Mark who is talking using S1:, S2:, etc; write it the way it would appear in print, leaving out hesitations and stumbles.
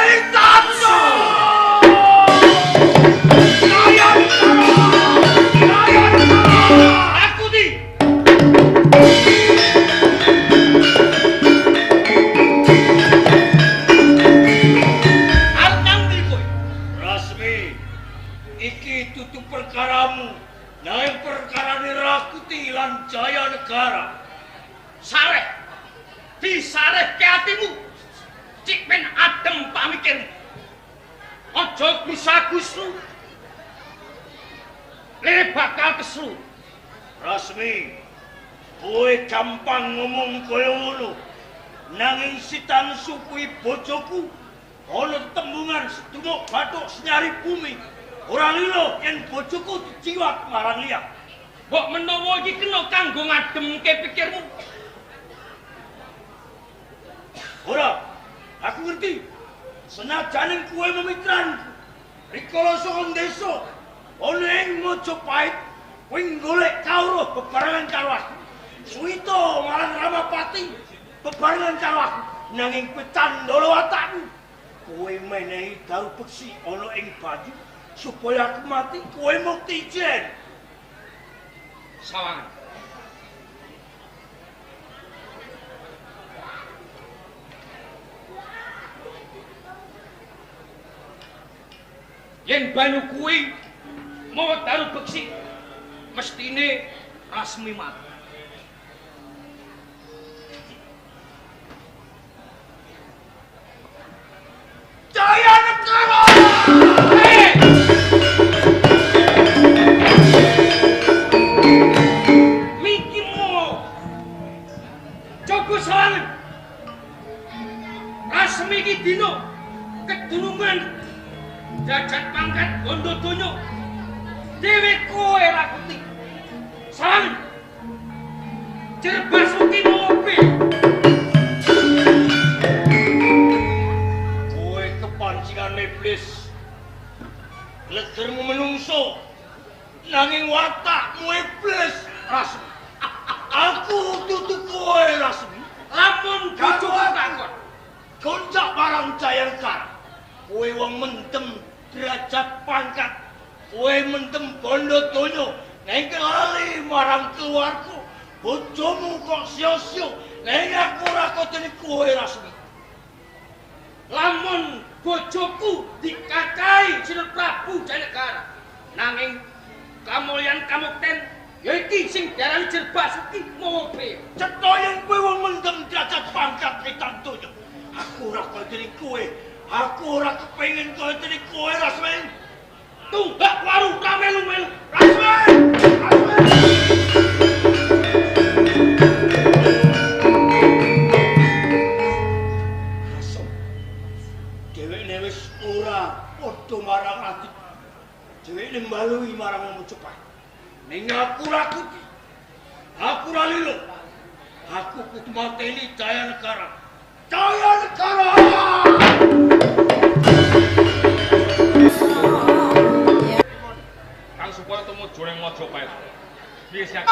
S1: Sing Tamsu! iki tutu perkaramu. Nang perkara Rakuti lan Jaya Negara.
S2: Sareh. Disareh ke hatimu. Cik men adem pamikirmu. Ojo gusa-guslu. Lele bakal keslu.
S1: Rasmi, kowe gampang ngomong kaya ngono. Nanging sitan supui bojoku ana tembungan sedunuk bathuk senyari bumi. Ora lilo yen bojoku dijiwat marang liya.
S2: Mbok menawa iki kena kanggo ngademke pikirmu.
S1: Ora, aku ngerti. Senajan kowe memitranku. Rikala saka desa ana ing Mojopahit kowe golek kawruh bebarengan karo aku. Suwita marang Ramapati bebarengan karo aku. Nanging kowe candala watakku. Kowe menehi daru beksi ana ing banyu supaya aku mati, kowe mukti jen.
S2: Sawangan. Yen banyu kuwi mau daru beksi, mestine Rasmi mati.
S1: Jaya Negara!
S2: Mikimo Joko Sawangan. Rasmi iki dino kedurungan jajat pangkat bondo donya. Dewe kowe Rakuti. Sawangan. Jerbasuki mobil.
S1: Kowe kepancingan iblis. Legermu menungso. Nanging watakmu iblis. Rasmi. Aku tutu kowe Rasmi.
S2: Lamun bojoku takon.
S1: Goncak marang Jaya Negara. Kowe wong mendem derajat pangkat. Kowe mendem bondo donya. Nek lali marang keluarga. Bojomu kok sia-sia. Nek aku ora kodene kowe Rasmi.
S2: Lamun bojoku dikakai Sinur Prabu Jaya Negara. Nanging kamulyan kamukten yaiki sing diarani Jerbasuki mobil.
S1: Cetha yen kowe wong mendem derajat pangkat etan donya. Aku ora kodene kowe. Aku ora kepengin kodene kowe Rasmi.
S2: Tunggak waru kamelu-melu.
S1: Rasmi! Rasmi! Dheweke wis ora padha marang ati. Dheweke mbalui marang Mojopahit. Ning aku Rakuti. Aku ora lilo. Aku kudu mateni Jaya Negara. Jaya Negara!
S2: Kang supaya temu jroning Mojopahit. Piye siap?